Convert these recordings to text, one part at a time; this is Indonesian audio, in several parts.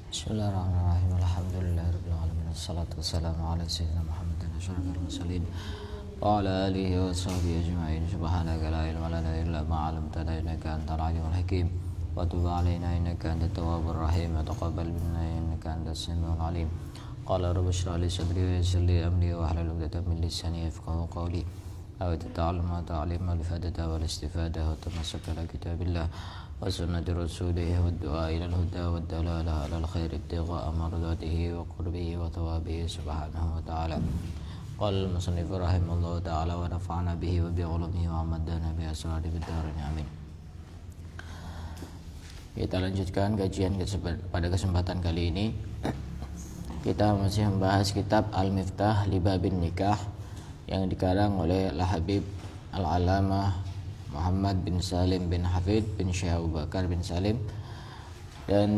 Bismillahirrahmanirrahim. Alhamdulillahirabbil alamin. Wassalatu wassalamu ala sayyidina Muhammadin asyrafil mursalin wa ala alihi wa sahbihi ajma'in. Subhanaka la ilma lana illa ma 'allamtana innaka antal alimul hakim. Wa tub 'alaina innaka antat tawwabur rahim wa taqabbal minna innaka antas samiul alim. Qala rabbi shrah li sadri wa yassir li amri wa hlul 'uqdatam min lisani yafqahu qawli. Aw ta'allama ta'lima al-fadata wal istifada wa tamassaka ala kitabillah وسنة رسوله والدعاء إلى الهدى والدلالة على الخير ابتغاء مرضاته وقربه وثوابه سبحانه وتعالى. قال المصنف رحمه الله تعالى ونفعنا به وبعلومه وأمدنا بأسرار بالدارين آمين. Kita lanjutkan kajian pada kesempatan kali ini. Kita masih membahas kitab Al-Miftah li Babin Nikah yang dikarang oleh Al-Habib Al-Alamah Muhammad bin Salim bin Hafid bin Syekh Abu Bakar bin Salim. Dan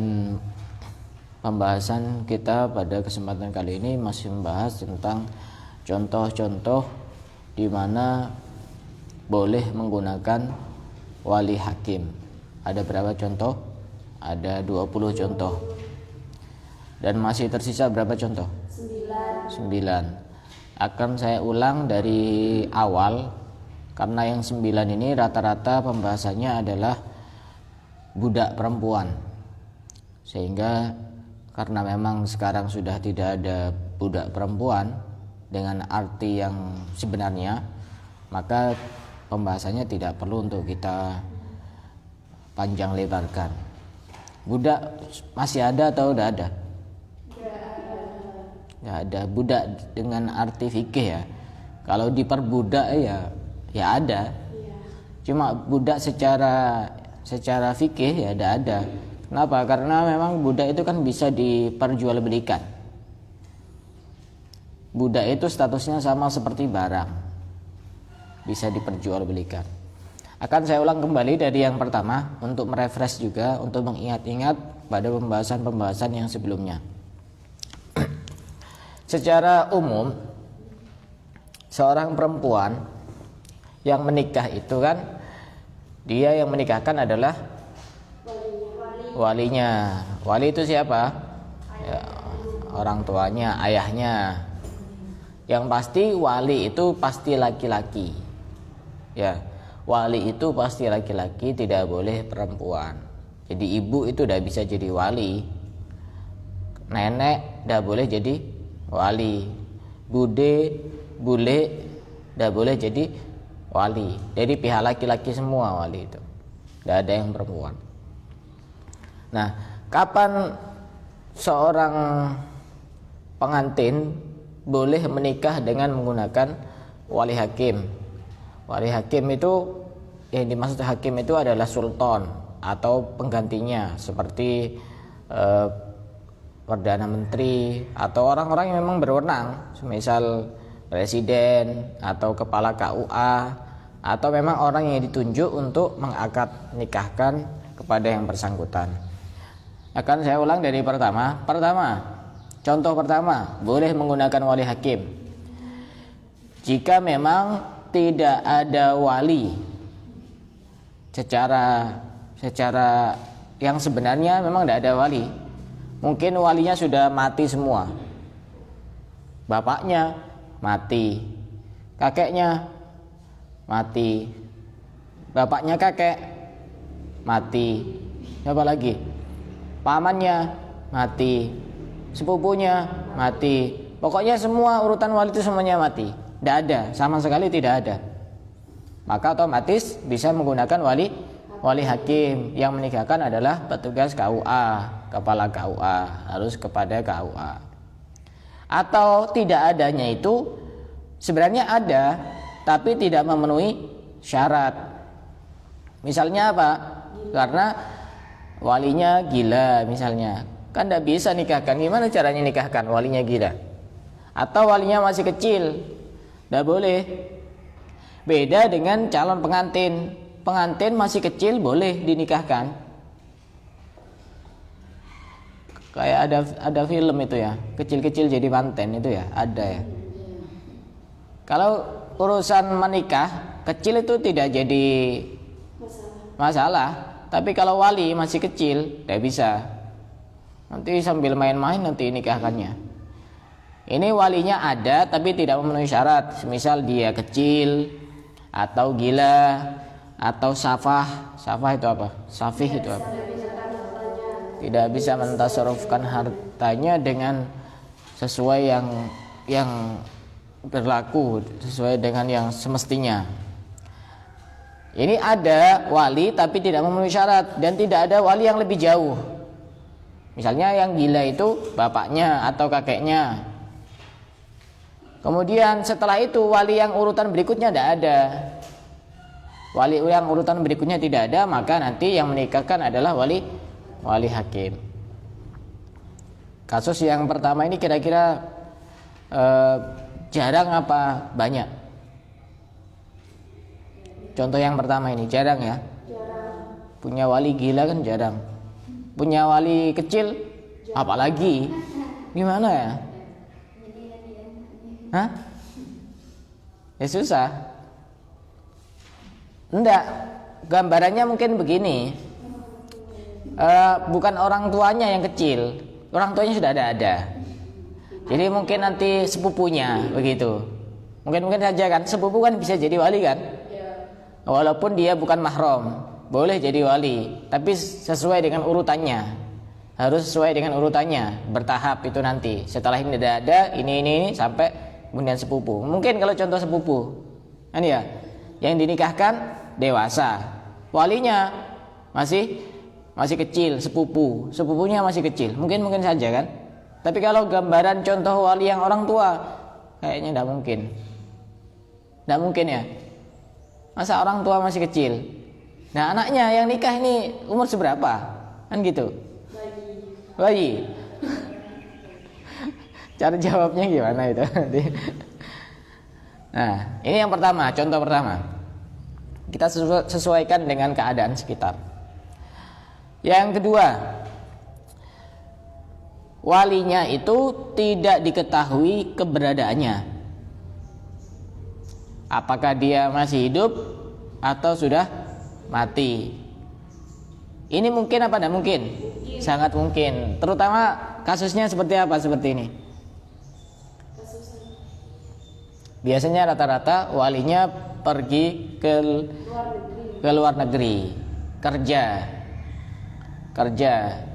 pembahasan kita pada kesempatan kali ini masih membahas tentang contoh-contoh di mana boleh menggunakan wali hakim. Ada berapa contoh? Ada 20 contoh. Dan masih tersisa berapa contoh? 9. Akan saya ulang dari awal, karena yang 9 ini rata-rata pembahasannya adalah budak perempuan. Sehingga karena memang sekarang sudah tidak ada budak perempuan dengan arti yang sebenarnya, maka pembahasannya tidak perlu untuk kita panjang lebarkan. Budak masih ada atau tidak ada? Tidak ada. Budak dengan arti fikih ya. Kalau diperbudak ya ada. Cuma budak secara fikih ya ada. Kenapa? Karena memang budak itu kan bisa diperjualbelikan. Budak itu statusnya sama seperti barang, bisa diperjualbelikan. Akan saya ulang kembali dari yang pertama untuk merefresh juga, untuk mengingat-ingat pada pembahasan-pembahasan yang sebelumnya. Secara umum, seorang perempuan yang menikah itu kan, dia yang menikahkan adalah walinya. Wali itu siapa? Ya, orang tuanya, ayahnya. Yang pasti wali itu pasti laki-laki. Ya, wali itu pasti laki-laki, tidak boleh perempuan. Jadi ibu itu tidak bisa jadi wali. Nenek tidak boleh jadi wali. Bude, bule tidak boleh jadi wali. Jadi pihak laki-laki semua wali itu, tidak ada yang perempuan. Nah, kapan seorang pengantin boleh menikah dengan menggunakan wali hakim? Wali hakim itu, yang dimaksud hakim itu adalah sultan atau penggantinya, seperti perdana menteri atau orang-orang yang memang berwenang, semisal presiden atau kepala KUA, atau memang orang yang ditunjuk untuk mengakad nikahkan kepada yang bersangkutan. Akan saya ulang dari pertama, contoh pertama, boleh menggunakan wali hakim jika memang tidak ada wali secara yang sebenarnya memang tidak ada wali. Mungkin walinya sudah mati semua, bapaknya mati, kakeknya mati, bapaknya kakek mati, siapa lagi? Pamannya mati, sepupunya mati. Pokoknya semua urutan wali itu semuanya mati. Tidak ada, sama sekali tidak ada. Maka otomatis bisa menggunakan wali hakim. Yang menikahkan adalah petugas KUA, kepala KUA, harus kepada KUA. Atau tidak adanya itu sebenarnya ada, tapi tidak memenuhi syarat. Misalnya apa? Karena walinya gila misalnya, kan tidak bisa nikahkan. Gimana caranya nikahkan? Walinya gila. Atau walinya masih kecil, tidak boleh. Beda dengan calon pengantin. Pengantin masih kecil boleh dinikahkan. Kayak ada film itu ya, kecil-kecil jadi manten itu ya, ada ya. Kalau urusan menikah kecil itu tidak jadi masalah, tapi kalau wali masih kecil tidak bisa. Nanti sambil main-main nanti nikahkannya. Ini walinya ada tapi tidak memenuhi syarat. Misal dia kecil atau gila atau safah. Safah itu apa? Safih itu apa? Tidak bisa mentasarrufkan hartanya dengan sesuai yang berlaku, sesuai dengan yang semestinya. Ini ada wali tapi tidak memenuhi syarat, dan tidak ada wali yang lebih jauh. Misalnya yang gila itu bapaknya atau kakeknya. Kemudian setelah itu wali yang urutan berikutnya tidak ada. Wali yang urutan berikutnya tidak ada, maka nanti yang menikahkan adalah wali hakim. Kasus yang pertama ini kira-kira jarang apa banyak? Contoh yang pertama ini jarang ya? Jarang. Punya wali gila kan jarang. Punya wali kecil apalagi? Gimana ya? Hah? Ya susah. Enggak. Gambarannya mungkin begini. Bukan orang tuanya yang kecil, orang tuanya sudah ada. Jadi mungkin nanti sepupunya begitu. Mungkin saja kan sepupu kan bisa jadi wali kan? Walaupun dia bukan mahram, boleh jadi wali, tapi sesuai dengan urutannya. Harus sesuai dengan urutannya, bertahap itu nanti. Setelah ini tidak ada, ini sampai kemudian sepupu. Mungkin kalau contoh sepupu, kan ya, yang dinikahkan dewasa, walinya masih kecil, sepupunya masih kecil. Mungkin saja kan. Tapi kalau gambaran contoh wali yang orang tua, kayaknya tidak mungkin. Tidak mungkin ya. Masa orang tua masih kecil? Nah, anaknya yang nikah ini umur seberapa? Kan gitu. Bayi. Cara jawabnya gimana itu? Nah, ini yang pertama, contoh pertama. Kita sesuaikan dengan keadaan sekitar. Yang kedua, walinya itu tidak diketahui keberadaannya. Apakah dia masih hidup atau sudah mati? Ini mungkin apa tidak mungkin? Sangat mungkin. Terutama kasusnya seperti apa seperti ini? Biasanya rata-rata walinya pergi ke luar negeri, kerja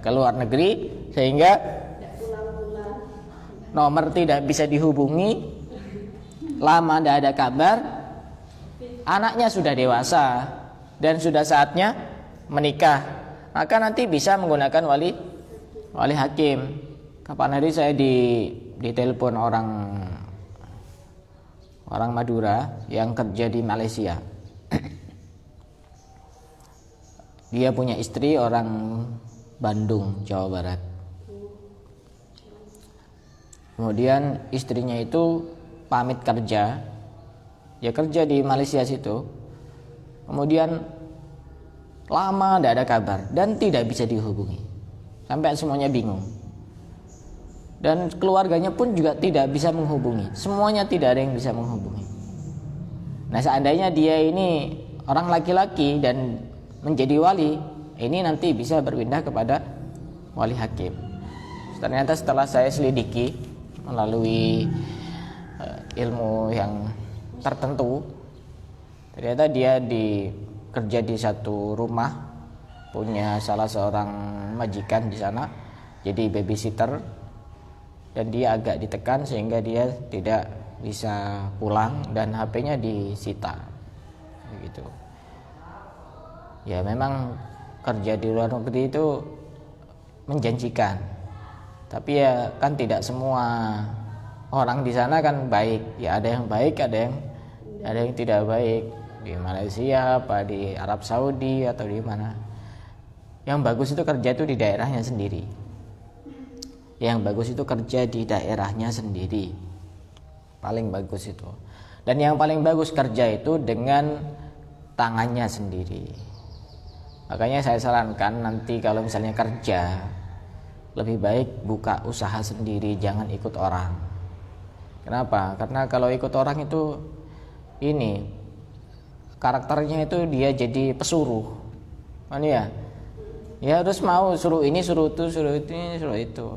ke luar negeri, sehingga nomor tidak bisa dihubungi, lama tidak ada kabar, anaknya sudah dewasa dan sudah saatnya menikah, maka nanti bisa menggunakan wali hakim. Kapan hari saya ditelepon orang Madura yang kerja di Malaysia. Dia punya istri orang Bandung, Jawa Barat. Kemudian istrinya itu pamit kerja, dia kerja di Malaysia situ. Kemudian lama tidak ada kabar dan tidak bisa dihubungi, sampai semuanya bingung. Dan keluarganya pun juga tidak bisa menghubungi, semuanya tidak ada yang bisa menghubungi. Nah, seandainya dia ini orang laki-laki dan menjadi wali, ini nanti bisa berpindah kepada wali hakim. Ternyata setelah saya selidiki melalui ilmu yang tertentu, ternyata dia kerja di satu rumah, punya salah seorang majikan di sana jadi babysitter, dan dia agak ditekan sehingga dia tidak bisa pulang dan HP-nya disita begitu. Ya memang kerja di luar negeri itu menjanjikan, tapi ya kan tidak semua orang di sana kan baik. Ya ada yang baik, ada yang tidak baik. Di Malaysia apa di Arab Saudi atau di mana. Yang bagus itu kerja itu di daerahnya sendiri. Yang bagus itu kerja di daerahnya sendiri. Paling bagus itu. Dan yang paling bagus kerja itu dengan tangannya sendiri. Makanya saya sarankan nanti kalau misalnya kerja, lebih baik buka usaha sendiri, jangan ikut orang. Kenapa? Karena kalau ikut orang itu karakternya itu dia jadi pesuruh. Kan ya? Ya harus mau, suruh ini, suruh itu, suruh ini, suruh itu.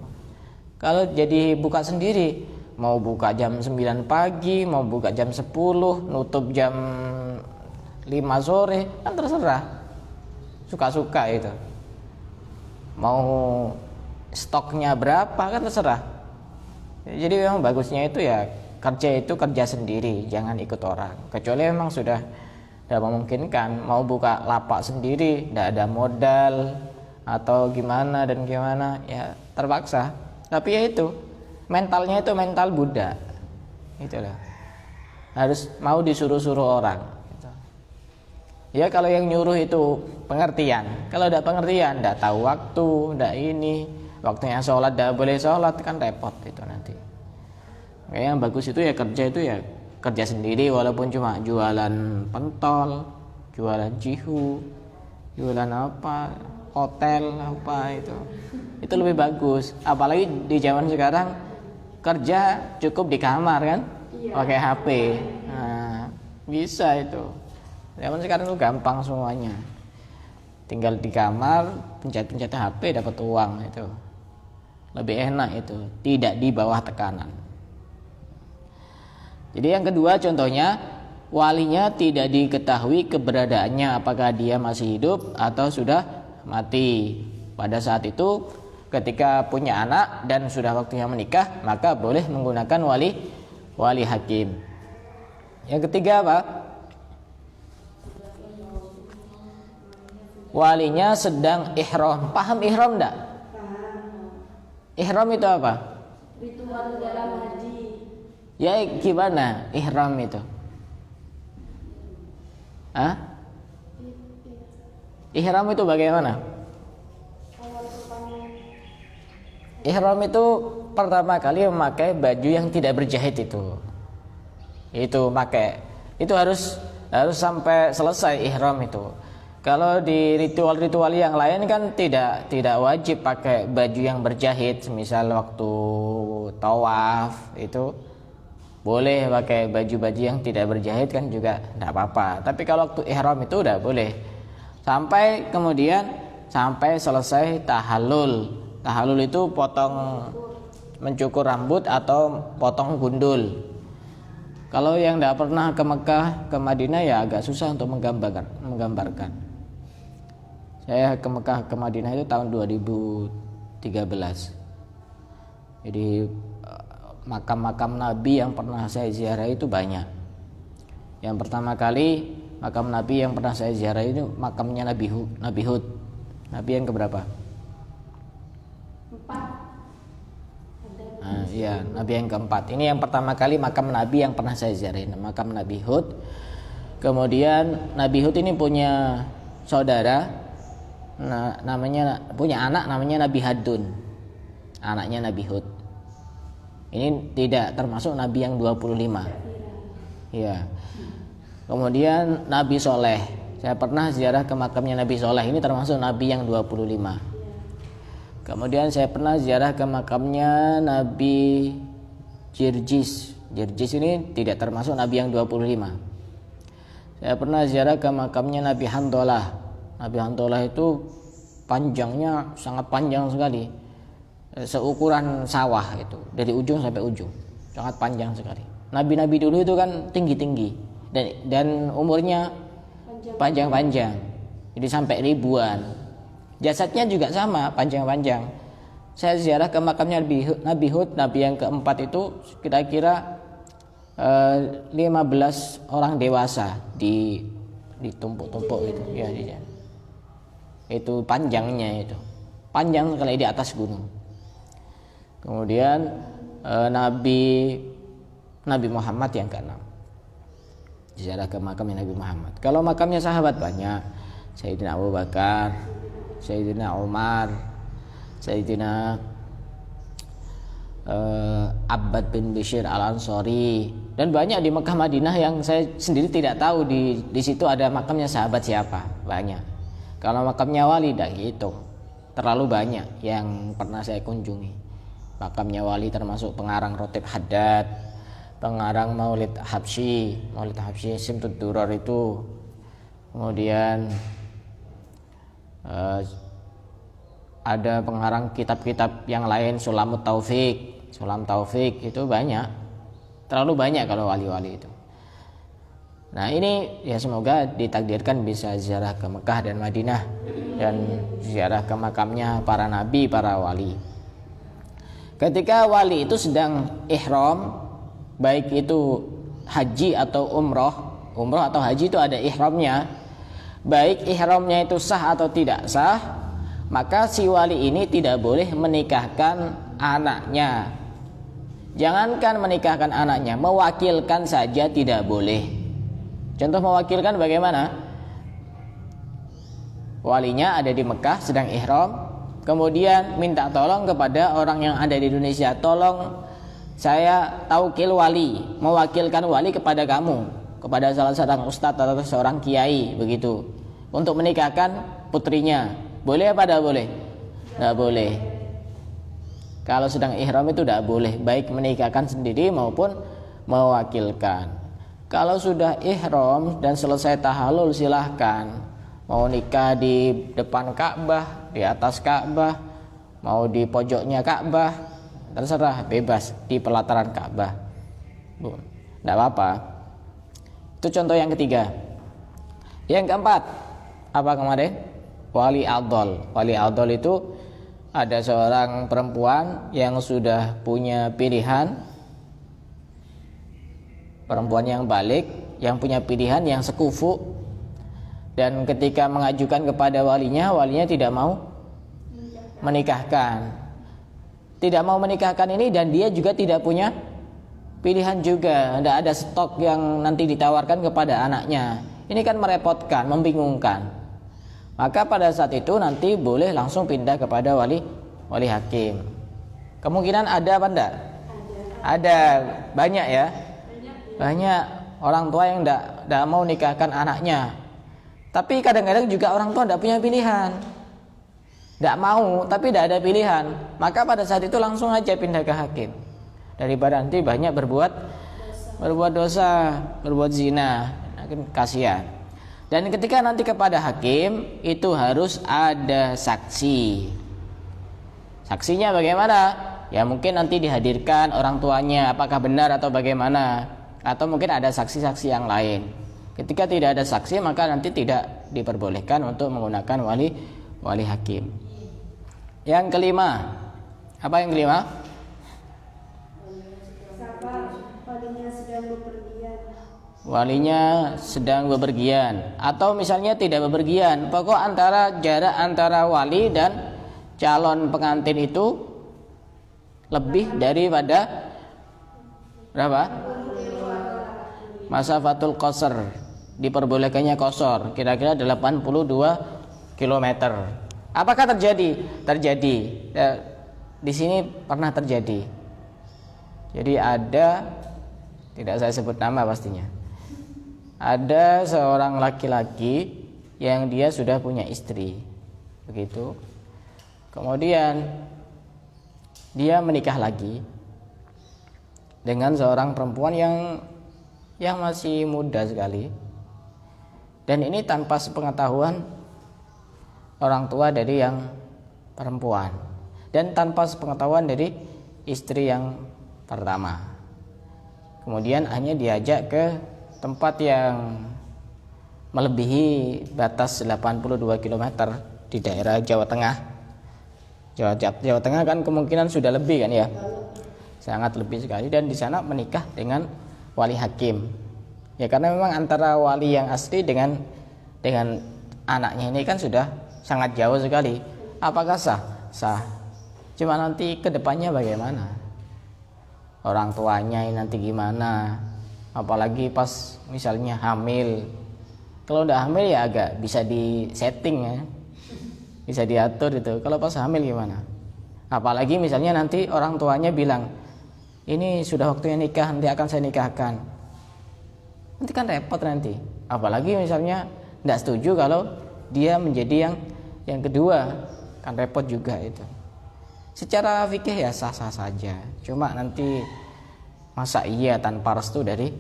Kalau jadi buka sendiri, mau buka jam 9 pagi, mau buka jam 10, nutup jam 5 sore, kan terserah. Suka-suka itu. Mau stoknya berapa kan terserah. Jadi memang bagusnya itu ya kerja sendiri, jangan ikut orang. Kecuali memang sudah tidak memungkinkan, mau buka lapak sendiri, tidak ada modal atau gimana dan gimana, ya terpaksa. Tapi ya itu, mentalnya itu mental Buddha, itulah. Harus mau disuruh-suruh orang. Gitu. Ya kalau yang nyuruh itu pengertian, kalau tidak pengertian, tidak tahu waktu, tidak ini, waktunya sholat tidak boleh sholat, kan repot itu nanti. Kayak yang bagus itu ya kerja sendiri, walaupun cuma jualan pentol, jualan cihu, jualan apa, hotel apa itu lebih bagus. Apalagi di zaman sekarang kerja cukup di kamar kan, pakai HP, nah, bisa itu. Zaman sekarang itu gampang semuanya, tinggal di kamar pencet-pencet HP dapat uang, itu lebih enak, itu tidak di bawah tekanan. Jadi yang kedua contohnya, walinya tidak diketahui keberadaannya, apakah dia masih hidup atau sudah mati. Pada saat itu ketika punya anak dan sudah waktunya menikah, maka boleh menggunakan wali hakim. Yang ketiga apa? Walinya sedang ihram. Paham ihram enggak? Ihram itu apa? Ritual dalam haji. Ya gimana ihram itu? Hah? Ihram itu bagaimana? Ihram itu pertama kali memakai baju yang tidak berjahit itu. Itu pakai. Itu harus sampai selesai ihram itu. Kalau di ritual-ritual yang lain kan tidak wajib pakai baju yang berjahit. Misal waktu tawaf itu boleh pakai baju-baju yang tidak berjahit kan juga tidak apa-apa. Tapi kalau waktu ihram itu udah boleh. Sampai kemudian sampai selesai tahallul. Tahallul itu mencukur rambut atau potong gundul. Kalau yang tidak pernah ke Mekah, ke Madinah ya agak susah untuk menggambarkan. Saya ke Mekah, ke Madinah itu tahun 2013. Jadi makam-makam Nabi yang pernah saya ziarah itu banyak. Yang pertama kali makam Nabi yang pernah saya ziarah itu makamnya Nabi Hud. Nabi yang keberapa? 4. Iya, Nabi yang keempat. Ini yang pertama kali makam Nabi yang pernah saya ziarah, makam Nabi Hud. Kemudian Nabi Hud ini punya saudara, punya anak namanya Nabi Hadun, anaknya Nabi Hud. Ini tidak termasuk Nabi yang 25. Ya. Kemudian Nabi Soleh. Saya pernah ziarah ke makamnya Nabi Soleh. Ini termasuk Nabi yang 25. Kemudian saya pernah ziarah ke makamnya Nabi Jirjis. Jirjis ini tidak termasuk Nabi yang 25. Saya pernah ziarah ke makamnya Nabi Handolah. Nabi Handolah itu panjangnya sangat panjang sekali. Seukuran sawah itu, dari ujung sampai ujung, sangat panjang sekali. Nabi-nabi dulu itu kan tinggi-tinggi dan umurnya panjang-panjang, jadi sampai ribuan. Jasadnya juga sama, panjang-panjang. Saya ziarah ke makamnya Nabi Hud, Nabi yang keempat itu kira-kira 15 orang dewasa ditumpuk-tumpuk itu, ya. Itu panjangnya itu, panjang sekali di atas gunung. Kemudian Nabi Muhammad yang ke-6, ziarah ke makamnya Nabi Muhammad. Kalau makamnya sahabat banyak, Sayyidina Abu Bakar, Sayyidina Umar, Sayyidina Abbad bin Bishr Al-Ansari, dan banyak di Mekah Madinah yang saya sendiri tidak tahu di situ ada makamnya sahabat siapa, banyak. Kalau makamnya wali tidak hitung, terlalu banyak yang pernah saya kunjungi. Makamnya wali termasuk pengarang Rotib Haddad, pengarang Maulid Habsyi Simtud Duror itu. Kemudian ada pengarang kitab-kitab yang lain, Sulam Taufik itu banyak, terlalu banyak kalau wali-wali itu. Nah ini ya semoga ditakdirkan bisa ziarah ke Mekah dan Madinah dan ziarah ke makamnya para nabi, para wali. Ketika wali itu sedang ihram, baik itu haji atau umroh atau haji itu ada ihramnya, baik ihramnya itu sah atau tidak sah, maka si wali ini tidak boleh menikahkan anaknya. Jangankan menikahkan anaknya, mewakilkan saja tidak boleh. Contoh mewakilkan bagaimana? Walinya ada di Mekah sedang ihram, kemudian minta tolong kepada orang yang ada di Indonesia, tolong saya taukil wali, mewakilkan wali kepada kamu, kepada salah seorang ustadz atau seorang kiai begitu, untuk menikahkan putrinya. Boleh apa tidak boleh? Tidak boleh. Kalau sedang ihram itu tidak boleh, baik menikahkan sendiri maupun mewakilkan. Kalau sudah ihram dan selesai tahallul silahkan. Mau nikah di depan Ka'bah, di atas Ka'bah, mau di pojoknya Ka'bah, terserah, bebas di pelataran Ka'bah. Tidak apa-apa. Itu contoh yang ketiga. Yang keempat, apa kemarin? Wali Adol itu ada seorang perempuan yang sudah punya pilihan, perempuan yang balik, yang punya pilihan, yang sekufu, dan ketika mengajukan kepada walinya tidak mau menikahkan. Tidak mau menikahkan ini, dan dia juga tidak punya pilihan juga, tidak ada stok yang nanti ditawarkan kepada anaknya. Ini kan merepotkan, membingungkan. Maka pada saat itu nanti boleh langsung pindah kepada wali hakim. Kemungkinan ada apa enggak? Ada, banyak ya. Banyak orang tua yang enggak mau nikahkan anaknya. Tapi kadang-kadang juga orang tua enggak punya pilihan. Enggak mau, tapi enggak ada pilihan. Maka pada saat itu langsung aja pindah ke hakim. Daripada nanti banyak berbuat dosa, berbuat zina, kasihan. Dan ketika nanti kepada hakim itu harus ada saksi. Saksinya bagaimana? Ya mungkin nanti dihadirkan orang tuanya, apakah benar atau bagaimana, atau mungkin ada saksi-saksi yang lain. Ketika tidak ada saksi, maka nanti tidak diperbolehkan untuk menggunakan wali hakim. Yang kelima, apa yang kelima? Walinya sedang bepergian, atau misalnya tidak bepergian, pokok jarak antara wali dan calon pengantin itu lebih daripada berapa? Masafatul qasr, diperbolehkannya qasar, kira-kira 82 km. Apakah terjadi? Terjadi. Di sini pernah terjadi. Jadi ada, tidak saya sebut nama pastinya, ada seorang laki-laki yang dia sudah punya istri, begitu. Kemudian dia menikah lagi dengan seorang perempuan yang masih muda sekali, dan ini tanpa sepengetahuan orang tua dari yang perempuan dan tanpa sepengetahuan dari istri yang pertama. Kemudian hanya diajak ke tempat yang melebihi batas 82 km di daerah Jawa Tengah. Jawa Tengah kan kemungkinan sudah lebih kan ya, sangat lebih sekali. Dan di sana menikah dengan wali hakim. Ya karena memang antara wali yang asli dengan anaknya ini kan sudah sangat jauh sekali. Apakah sah? Sah. Cuma nanti kedepannya bagaimana? Orang tuanya nanti gimana? Apalagi pas misalnya hamil. Kalau udah hamil ya agak bisa disetting ya, bisa diatur itu. Kalau pas hamil gimana? Apalagi misalnya nanti orang tuanya bilang, ini sudah waktunya nikah, nanti akan saya nikahkan. Nanti kan repot nanti. Apalagi misalnya tidak setuju kalau dia menjadi yang kedua, kan repot juga itu. Secara fikih ya sah-sah saja. Cuma nanti masa iya tanpa restu dari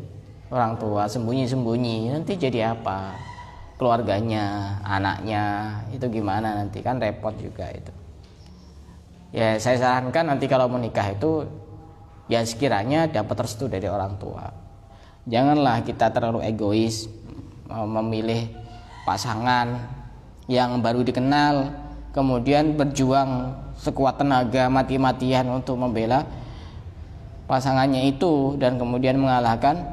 orang tua, sembunyi-sembunyi, nanti jadi apa? Keluarganya, anaknya, itu gimana nanti, kan repot juga itu. Ya saya sarankan nanti kalau mau nikah itu ya sekiranya dapat restu dari orang tua. Janganlah kita terlalu egois memilih pasangan yang baru dikenal, kemudian berjuang sekuat tenaga mati-matian untuk membela pasangannya itu, dan kemudian mengalahkan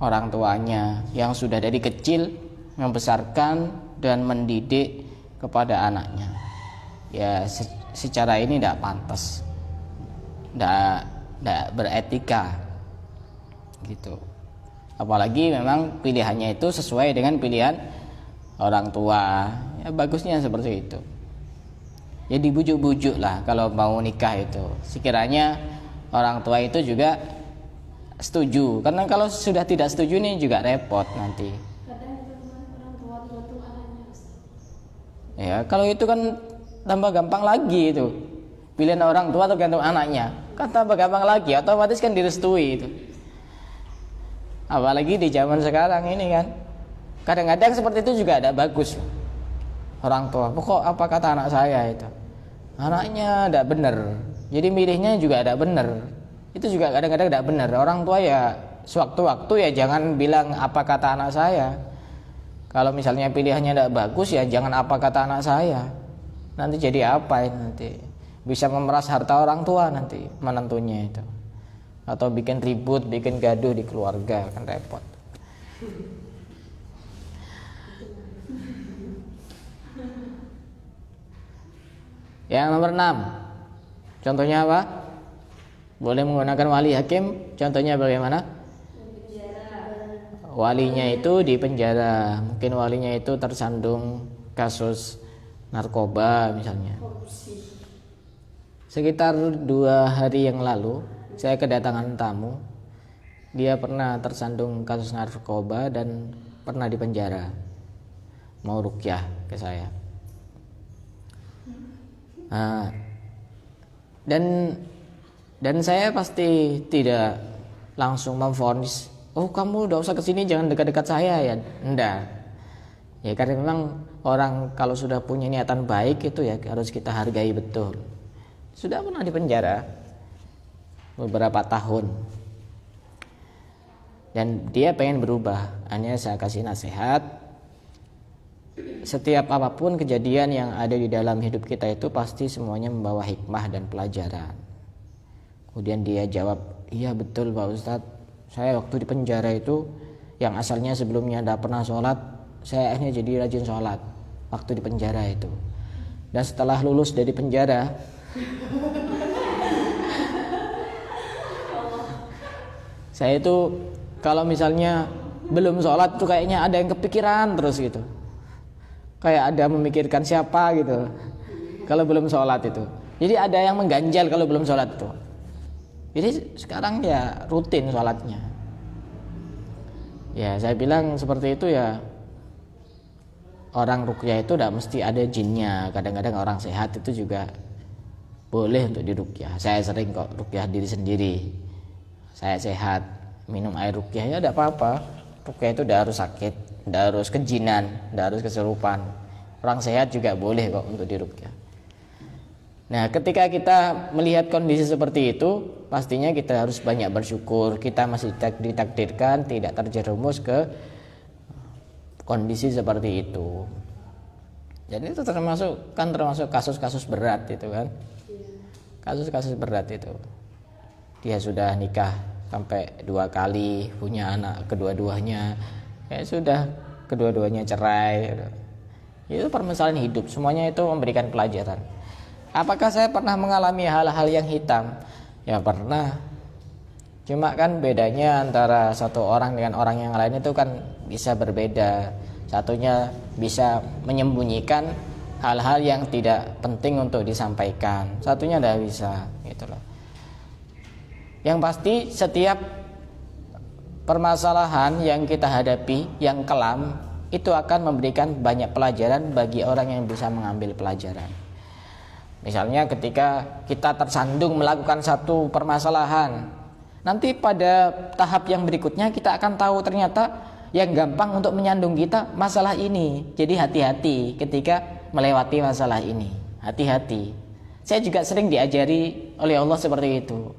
orang tuanya yang sudah dari kecil membesarkan dan mendidik kepada anaknya. Ya secara ini tidak pantas, tidak beretika gitu. Apalagi memang pilihannya itu sesuai dengan pilihan orang tua. Ya bagusnya seperti itu. Ya dibujuk-bujuk lah kalau mau nikah itu. Sekiranya orang tua itu juga setuju. Karena kalau sudah tidak setuju ini juga repot nanti. Kadang orang tua tergantung anaknya. Ya kalau itu kan tambah gampang lagi itu. Pilihan orang tua tergantung anaknya. Kan tambah gampang lagi, otomatis kan direstui itu. Apalagi di zaman sekarang ini kan. Kadang-kadang seperti itu juga ada bagus. Orang tua, kok apa kata anak saya itu? Anaknya tidak benar. Jadi milihnya juga tidak benar. Itu juga kadang-kadang tidak benar. Orang tua ya sewaktu-waktu ya jangan bilang apa kata anak saya. Kalau misalnya pilihannya tidak bagus ya jangan apa kata anak saya. Nanti jadi apa ini nanti? Bisa memeras harta orang tua nanti menentunya itu. Atau bikin ribut, bikin gaduh di keluarga, kan repot. Yang nomor 6. Contohnya apa? Boleh menggunakan wali hakim. Contohnya bagaimana? Walinya itu di penjara. Mungkin walinya itu tersandung kasus narkoba misalnya. Sekitar 2 hari yang lalu saya kedatangan tamu. Dia pernah tersandung kasus narkoba dan pernah di penjara. Mau ruqyah ke saya. Nah, dan saya pasti tidak langsung memvonis, oh kamu udah usah kesini, jangan dekat-dekat saya ya. Enggak. Ya karena memang orang kalau sudah punya niatan baik itu ya harus kita hargai betul. Sudah pernah di penjara beberapa tahun dan dia pengen berubah. Hanya saya kasih nasihat, setiap apapun kejadian yang ada di dalam hidup kita itu pasti semuanya membawa hikmah dan pelajaran. Kemudian dia jawab, iya betul Pak Ustadz, saya waktu di penjara itu yang asalnya sebelumnya tidak pernah sholat, saya akhirnya jadi rajin sholat waktu di penjara itu. Dan setelah lulus dari penjara, saya itu kalau misalnya belum sholat tuh kayaknya ada yang kepikiran terus gitu. Kayak ada memikirkan siapa gitu kalau belum sholat itu. Jadi ada yang mengganjal kalau belum sholat itu. Jadi sekarang ya rutin sholatnya. Ya saya bilang seperti itu ya. Orang ruqyah itu tidak mesti ada jinnya. Kadang-kadang orang sehat itu juga boleh untuk diruqyah. Saya sering kok ruqyah diri sendiri. Saya sehat, minum air ruqyah ya tidak apa-apa. Ruqyah itu tidak harus sakit, tidak harus kejinan, tidak harus kesurupan. Orang sehat juga boleh kok untuk diruqyah. Nah, ketika kita melihat kondisi seperti itu, pastinya kita harus banyak bersyukur. Kita masih ditakdirkan tidak terjerumus ke kondisi seperti itu. Jadi itu termasuk kasus-kasus berat itu kan. Kasus-kasus berat itu. Dia sudah nikah sampai 2 kali, punya anak kedua-duanya. Ya sudah kedua-duanya cerai. Itu permasalahan hidup, semuanya itu memberikan pelajaran. Apakah saya pernah mengalami hal-hal yang hitam? Ya pernah. Cuma kan bedanya antara satu orang dengan orang yang lain itu kan bisa berbeda. Satunya bisa menyembunyikan hal-hal yang tidak penting untuk disampaikan. Satunya tidak bisa, gitu loh. Yang pasti setiap permasalahan yang kita hadapi yang kelam itu akan memberikan banyak pelajaran bagi orang yang bisa mengambil pelajaran. Misalnya ketika kita tersandung melakukan satu permasalahan, nanti pada tahap yang berikutnya kita akan tahu ternyata yang gampang untuk menyandung kita masalah ini. Jadi hati-hati ketika melewati masalah ini. Hati-hati. Saya juga sering diajari oleh Allah seperti itu.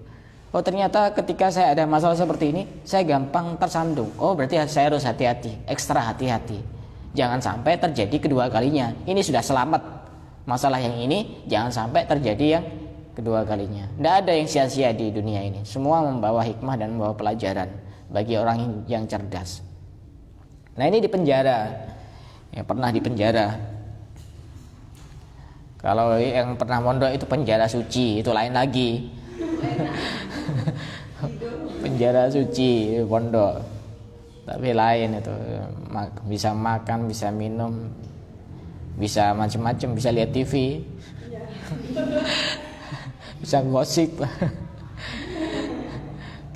Oh ternyata ketika saya ada masalah seperti ini, saya gampang tersandung. Oh berarti saya harus hati-hati, ekstra hati-hati. Jangan sampai terjadi kedua kalinya. Ini sudah selamat masalah yang ini, jangan sampai terjadi yang kedua kalinya. Tidak ada yang sia-sia di dunia ini. Semua membawa hikmah dan membawa pelajaran bagi orang yang cerdas. Nah ini di penjara, yang pernah di penjara. Kalau yang pernah mondok itu penjara suci, itu lain lagi. Penjara suci pondok, tapi lain itu. Bisa makan, bisa minum, bisa macam-macam, bisa lihat TV, bisa gosip.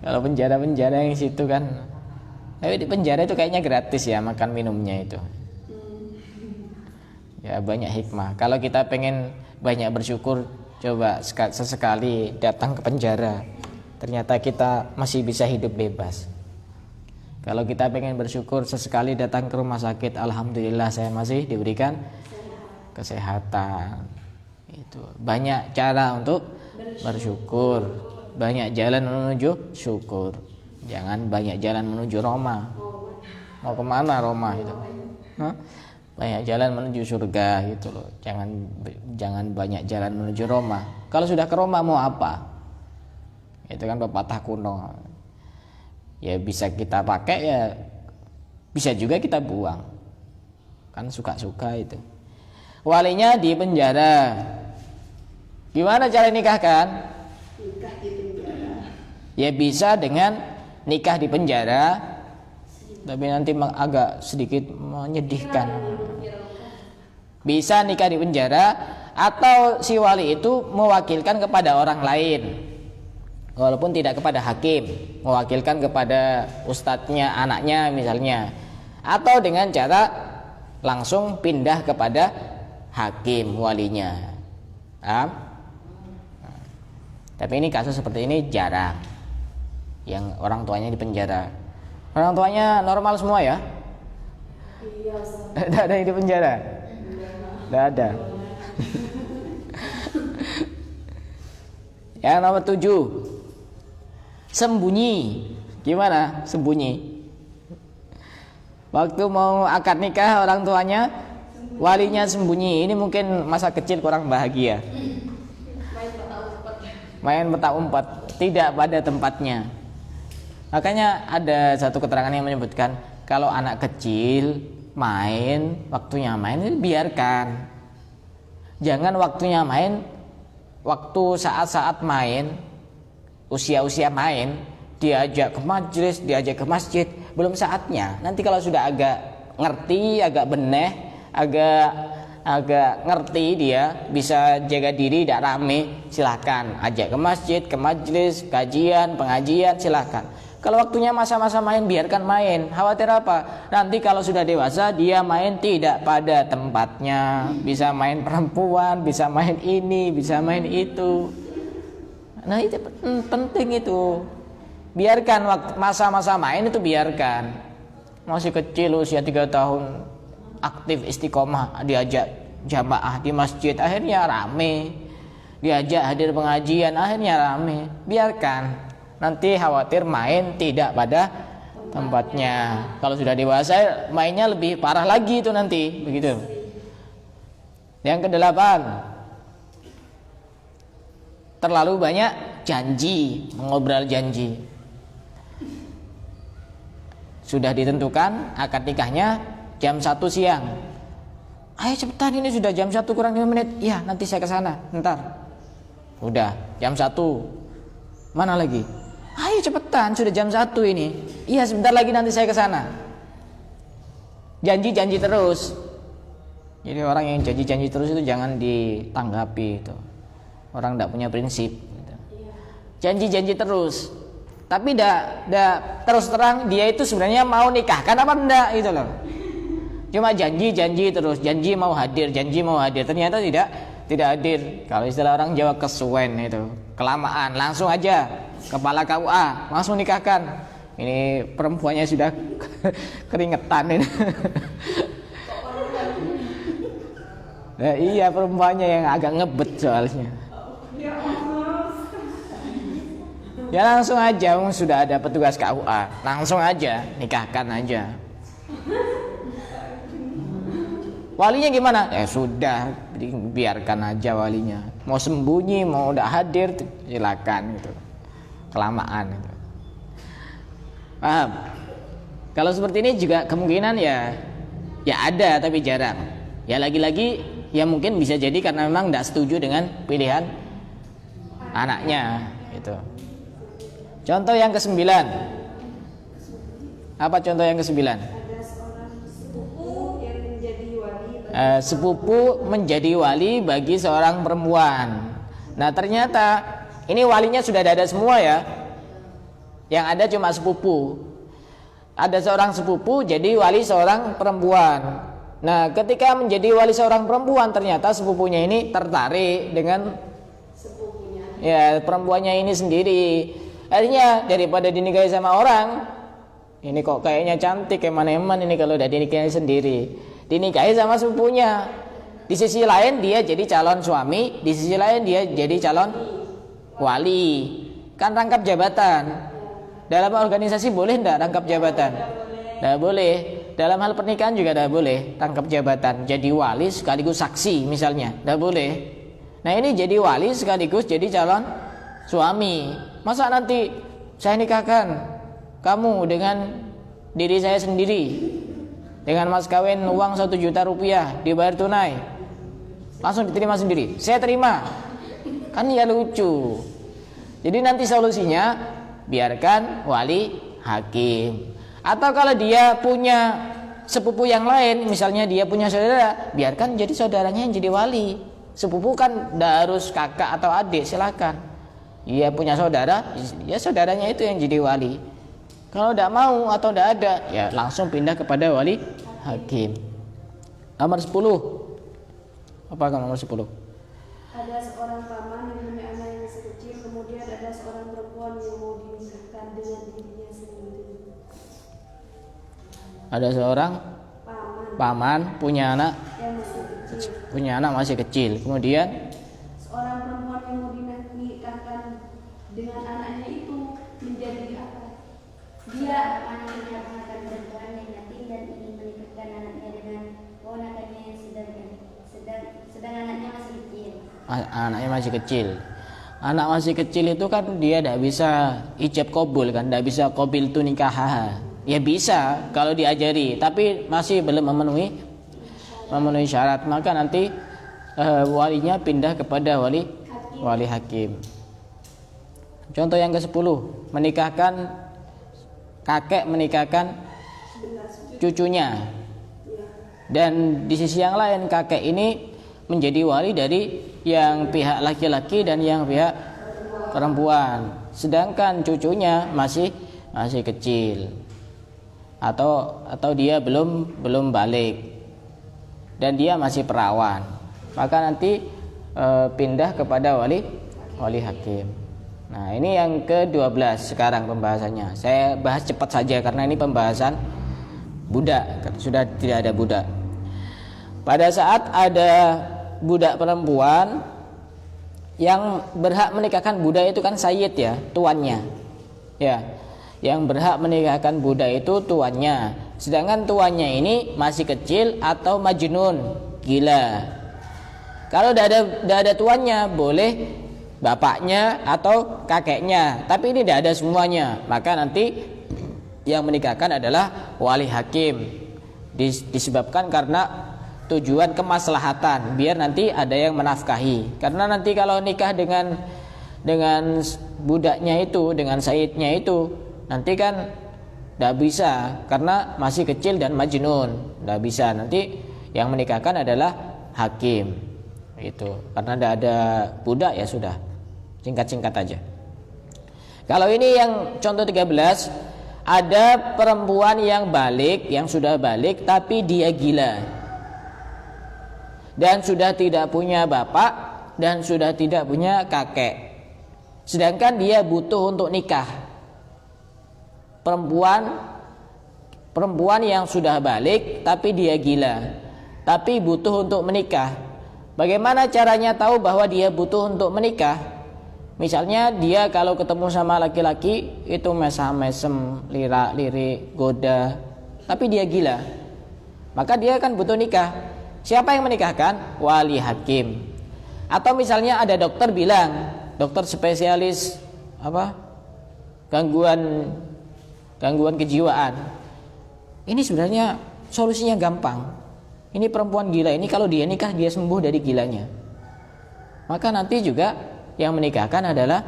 Kalau penjara-penjara yang situ kan, tapi di penjara itu kayaknya gratis ya makan minumnya itu. Ya banyak hikmah. Kalau kita pengen banyak bersyukur, coba sesekali datang ke penjara. Ternyata kita masih bisa hidup bebas. Kalau kita pengen bersyukur, sesekali datang ke rumah sakit, alhamdulillah saya masih diberikan kesehatan. Itu banyak cara untuk bersyukur. Banyak jalan menuju syukur. Jangan banyak jalan menuju Roma. Mau kemana Roma itu? Hah? Banyak jalan menuju surga gitu loh. Jangan banyak jalan menuju Roma. Kalau sudah ke Roma mau apa? Itu kan pepatah kuno. Ya bisa kita pakai, ya bisa juga kita buang. Kan suka-suka itu. Walinya di penjara. Gimana cara nikahkan? Nikah di penjara. Ya bisa dengan nikah di penjara, tapi nanti agak sedikit menyedihkan. Bisa nikah di penjara, atau si wali itu mewakilkan kepada orang lain, walaupun tidak kepada hakim, mewakilkan kepada ustadznya anaknya misalnya, atau dengan cara langsung pindah kepada hakim walinya. Tapi ini kasus seperti ini jarang, yang orang tuanya di penjara. Orang tuanya normal semua ya? Iya, Tidak ada yang di penjara? Tidak ada. Yang nomor 7, sembunyi. Gimana sembunyi? Waktu mau akad nikah orang tuanya, walinya sembunyi. Ini mungkin masa kecil kurang bahagia. Main petak umpet, tidak pada tempatnya. Makanya ada satu keterangan yang menyebutkan kalau anak kecil main, waktunya main itu biarkan. Jangan waktunya main, waktu saat-saat main, usia-usia main, diajak ke majelis, diajak ke masjid, belum saatnya. Nanti kalau sudah agak ngerti, agak beneh, agak ngerti dia, bisa jaga diri, tidak rame, silahkan ajak ke masjid, ke majelis, kajian, pengajian, silahkan. Kalau waktunya masa-masa main, biarkan main. Khawatir apa? Nanti kalau sudah dewasa dia main tidak pada tempatnya. Bisa main perempuan, bisa main ini, bisa main itu. Nah itu penting itu. Biarkan waktu masa-masa main itu biarkan. Masih kecil usia 3 tahun, aktif istiqomah, diajak jamaah di masjid, akhirnya rame. Diajak hadir pengajian, akhirnya rame. Biarkan. Nanti khawatir main tidak pada tempatnya. Kalau sudah dewasa mainnya lebih parah lagi itu nanti, begitu. Yang ke-8, terlalu banyak janji, mengobrol janji. Sudah ditentukan akad nikahnya jam 1 siang. Ayo cepetan, ini sudah jam 1 kurang 5 menit. Iya, nanti saya ke sana, ntar. Udah jam 1. Mana lagi? Ayo cepetan, sudah jam 1 ini. Iya, sebentar lagi nanti saya ke sana. Janji-janji terus. Jadi orang yang janji-janji terus itu jangan ditanggapi itu. Orang tidak punya prinsip gitu. Janji-janji terus. Tapi terus terang dia itu sebenarnya mau nikahkan apa enggak gitu loh. Cuma janji-janji terus, janji mau hadir, ternyata tidak hadir. Kalau istilah orang Jawa kesuwen itu, kelamaan, langsung aja kepala KUA, langsung nikahkan. Ini perempuannya sudah keringetan ini. Nah, iya perempuannya yang agak ngebet soalnya. Ya langsung aja, sudah ada petugas KUA, langsung aja nikahkan aja. Walinya gimana? Ya sudah, biarkan aja walinya. Mau sembunyi, mau udah hadir, silakan gitu. Kelamaan gitu. Paham? Kalau seperti ini juga kemungkinan ya ada tapi jarang. Ya lagi-lagi ya mungkin bisa jadi karena memang tidak setuju dengan pilihan anaknya gitu. Contoh yang ke-9. Apa contoh yang ke-9? Ada seorang sepupu yang menjadi wali. Sepupu menjadi wali bagi seorang perempuan. Nah ternyata ini walinya sudah ada semua ya. Yang ada cuma sepupu. Ada seorang sepupu jadi wali seorang perempuan. Nah ketika menjadi wali seorang perempuan, ternyata sepupunya ini tertarik dengan Sepupunya. ya perempuannya ini sendiri. Artinya daripada dinikahi sama orang, ini kok kayaknya cantik eman-eman ini kalau udah dinikahi sendiri, dinikahi sama sepupunya. Di sisi lain dia jadi calon suami, di sisi lain dia jadi calon wali. Kan rangkap jabatan. Dalam organisasi boleh enggak rangkap jabatan? Tidak boleh. Dalam hal pernikahan juga tidak boleh rangkap jabatan. Jadi wali sekaligus saksi misalnya, tidak boleh. Nah ini jadi wali sekaligus jadi calon suami. Masa nanti saya nikahkan kamu dengan diri saya sendiri, dengan mas kawin uang 1 juta rupiah dibayar tunai, langsung diterima sendiri, saya terima, kan ya lucu. Jadi nanti solusinya biarkan wali hakim. Atau kalau dia punya sepupu yang lain, misalnya dia punya saudara, biarkan jadi saudaranya yang jadi wali. Sepupu kan tidak harus kakak atau adik, silakan. Dia punya saudara, ya saudaranya itu yang jadi wali. Kalau tidak mau atau tidak ada, ya langsung pindah kepada wali hakim. Nomor 10. Apa nomor 10? Ada seorang paman yang punya anak yang masih kecil, kemudian ada seorang perempuan yang mau dinikahkan dengan dirinya sendiri. Ada seorang paman punya anak masih kecil, kemudian seorang perempuan yang mau dinikahkan dengan anaknya itu menjadi apa? Dia menikahkan perempuan yang yatim dan ingin menikahkan anaknya dengan ponakannya yang sedang anaknya masih kecil. Anaknya masih kecil. Anak masih kecil itu kan dia tidak bisa ijab kabul kan, tidak bisa qabil tu nikah. Ya bisa kalau diajari, tapi masih belum memenuhi syarat, maka nanti walinya pindah kepada wali hakim. Contoh yang ke-10, kakek menikahkan cucunya. Dan di sisi yang lain kakek ini menjadi wali dari yang pihak laki-laki dan yang pihak perempuan. Sedangkan cucunya masih kecil. Atau dia belum balik. Dan dia masih perawan. Maka nanti pindah kepada wali hakim. Nah ini yang ke-12 sekarang pembahasannya. Saya bahas cepat saja karena ini pembahasan budak, sudah tidak ada budak. Pada saat ada budak perempuan yang berhak menikahkan budak itu kan sayyid ya, tuannya. Ya, yang berhak menikahkan budak itu tuannya. Sedangkan tuannya ini masih kecil atau majnun, gila. Kalau tidak ada tuannya boleh bapaknya atau kakeknya, tapi ini tidak ada semuanya, maka nanti yang menikahkan adalah wali hakim. Disebabkan karena tujuan kemaslahatan, biar nanti ada yang menafkahi. Karena nanti kalau nikah dengan budaknya itu, dengan sayyidnya itu, nanti kan tidak bisa karena masih kecil dan majnun, tidak bisa. Nanti yang menikahkan adalah hakim. Itu karena tidak ada budak ya sudah. Singkat-singkat aja. Kalau ini yang contoh 13, ada perempuan yang sudah balik tapi dia gila. Dan sudah tidak punya bapak dan sudah tidak punya kakek. Sedangkan dia butuh untuk nikah. Perempuan yang sudah balik tapi dia gila. Tapi butuh untuk menikah. Bagaimana caranya tahu bahwa dia butuh untuk menikah? Misalnya dia kalau ketemu sama laki-laki itu mesam-mesem, lirak-lirik, goda, tapi dia gila, maka dia kan butuh nikah. Siapa yang menikahkan? Wali hakim. Atau misalnya ada dokter bilang, dokter spesialis gangguan kejiwaan, ini sebenarnya solusinya gampang. Ini perempuan gila ini kalau dia nikah dia sembuh dari gilanya. Maka nanti juga yang menikahkan adalah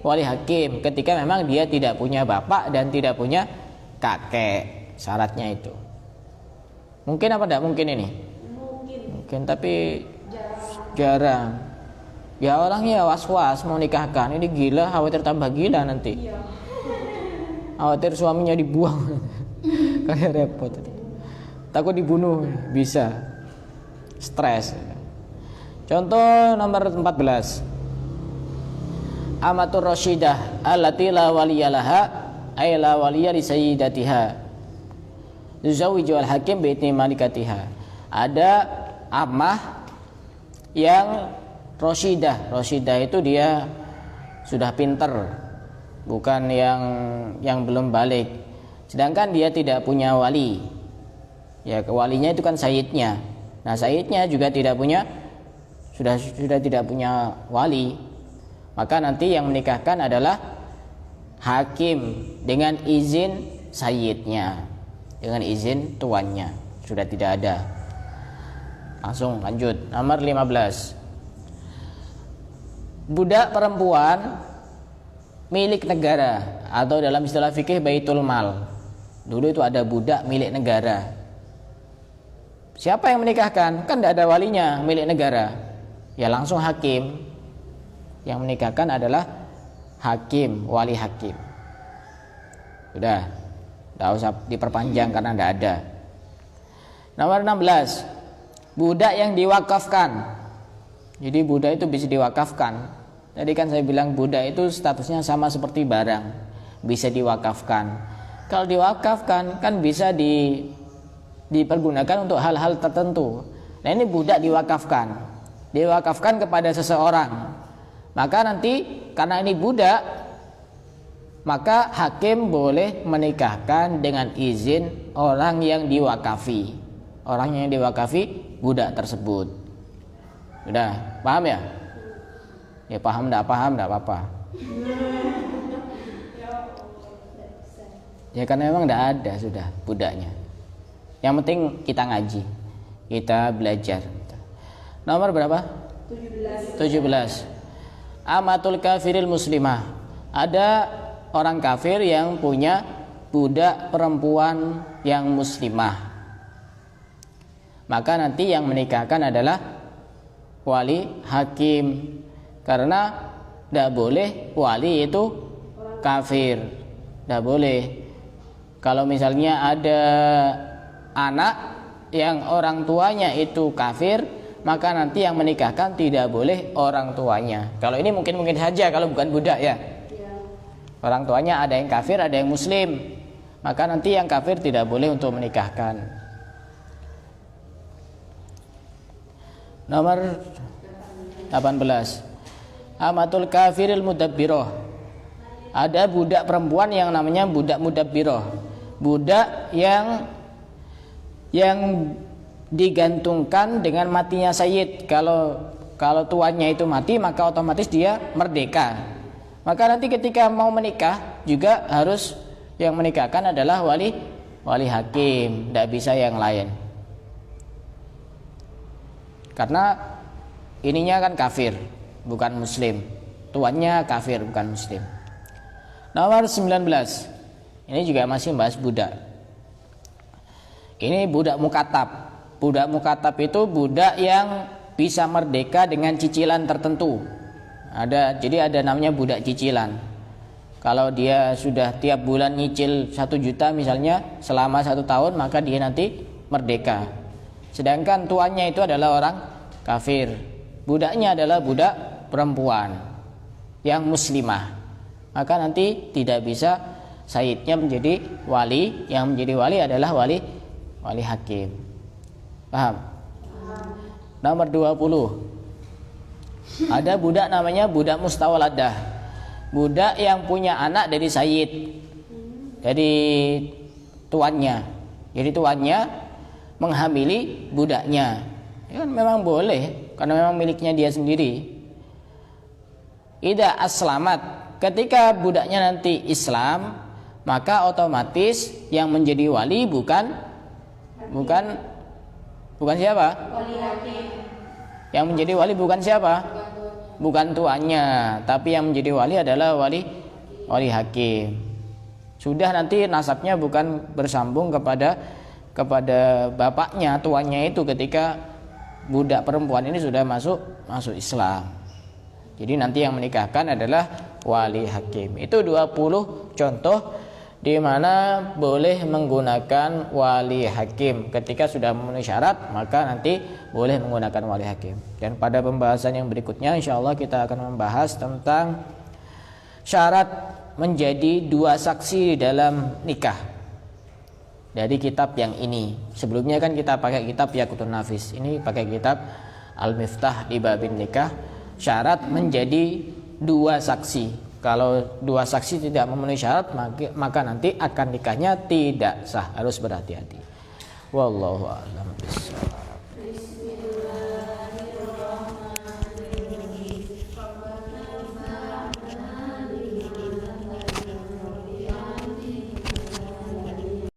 wali hakim ketika memang dia tidak punya bapak dan tidak punya kakek. Syaratnya itu. Mungkin apa enggak mungkin ini? Mungkin tapi jarang. Ya orangnya was-was mau nikahkan, ini gila, khawatir tambah gila nanti. Khawatir suaminya dibuang. Kayak repot. Takut dibunuh, bisa. Stres. Contoh nomor 14. Amatur rasyidah allati la waliyalaha ay la waliya li sayyidatiha. Yuzawwiju al-hakim bi idni malikatiha. Ada amah yang rasyidah. Rasyidah itu dia sudah pinter, bukan yang belum balik. Sedangkan dia tidak punya wali. Ya, walinya itu kan sayyidnya. Nah, sayyidnya juga tidak punya sudah tidak punya wali, maka nanti yang menikahkan adalah hakim dengan izin sayyidnya, dengan izin tuannya. Sudah tidak ada. Langsung lanjut. Nomor 15. Budak perempuan milik negara atau dalam istilah fikih baitul mal. Dulu itu ada budak milik negara. Siapa yang menikahkan? Kan tidak ada walinya, milik negara. Ya langsung hakim. Yang menikahkan adalah hakim, wali hakim. Sudah, tidak usah diperpanjang karena tidak ada. Nomor 16. Budak yang diwakafkan. Jadi budak itu bisa diwakafkan. Tadi kan saya bilang budak itu statusnya sama seperti barang, bisa diwakafkan. Kalau diwakafkan kan bisa dipergunakan untuk hal-hal tertentu. Nah ini budak diwakafkan kepada seseorang, maka nanti karena ini budak, maka hakim boleh menikahkan dengan izin orang yang diwakafi. Orang yang diwakafi budak tersebut. Sudah paham ya? Ya paham enggak apa-apa. Ya karena memang enggak ada sudah budaknya. Yang penting kita ngaji, kita belajar. Nomor berapa? 17. Amatul kafiril muslimah. Ada orang kafir yang punya budak perempuan yang muslimah. Maka nanti yang menikahkan adalah wali hakim. Karena tidak boleh wali itu kafir. Tidak boleh. Kalau misalnya ada anak yang orang tuanya itu kafir, maka nanti yang menikahkan tidak boleh orang tuanya. Kalau ini mungkin saja kalau bukan budak ya. Orang tuanya ada yang kafir, ada yang muslim. Maka nanti yang kafir tidak boleh untuk menikahkan. Nomor 18. Amatul kafiril mudabbiroh. Ada budak perempuan yang namanya budak mudabbiroh. Budak yang digantungkan dengan matinya sayyid. Kalau tuannya itu mati, maka otomatis dia merdeka. Maka nanti ketika mau menikah juga harus yang menikahkan adalah wali hakim, tidak bisa yang lain. Karena ininya kan kafir, bukan muslim. Tuannya kafir, bukan muslim. Nomor 19. Ini juga masih membahas budak. Ini budak mukatab. Budak mukatab itu budak yang bisa merdeka dengan cicilan tertentu. Jadi ada namanya budak cicilan. Kalau dia sudah tiap bulan nyicil 1 juta misalnya selama 1 tahun, maka dia nanti merdeka. Sedangkan tuannya itu adalah orang kafir. Budaknya adalah budak perempuan yang muslimah. Maka nanti tidak bisa sayyidnya menjadi wali. Yang menjadi wali adalah wali hakim. Paham? Nomor 20. Ada budak namanya budak mustawaladah. Budak yang punya anak dari sayyid, dari tuannya. Jadi tuannya menghamili budaknya. Ya kan memang boleh karena memang miliknya dia sendiri. Ida aslamat, ketika budaknya nanti Islam, maka otomatis yang menjadi wali bukan siapa? Wali hakim. Yang menjadi wali bukan siapa? Bukan tuannya, tapi yang menjadi wali adalah wali hakim. Sudah nanti nasabnya bukan bersambung kepada bapaknya, tuannya itu ketika budak perempuan ini sudah masuk Islam. Jadi nanti yang menikahkan adalah wali hakim. Itu 20 contoh di mana boleh menggunakan wali hakim. Ketika sudah memenuhi syarat, maka nanti boleh menggunakan wali hakim. Dan pada pembahasan yang berikutnya insyaallah kita akan membahas tentang syarat menjadi 2 saksi dalam nikah. Dari kitab yang ini. Sebelumnya kan kita pakai kitab Yaqutun Nafis. Ini pakai kitab Al-Miftah di Babin Nikah. Syarat menjadi 2 saksi. Kalau 2 saksi tidak memenuhi syarat, maka nanti akad nikahnya tidak sah. Harus berhati-hati. Wallahu a'lam bishawab.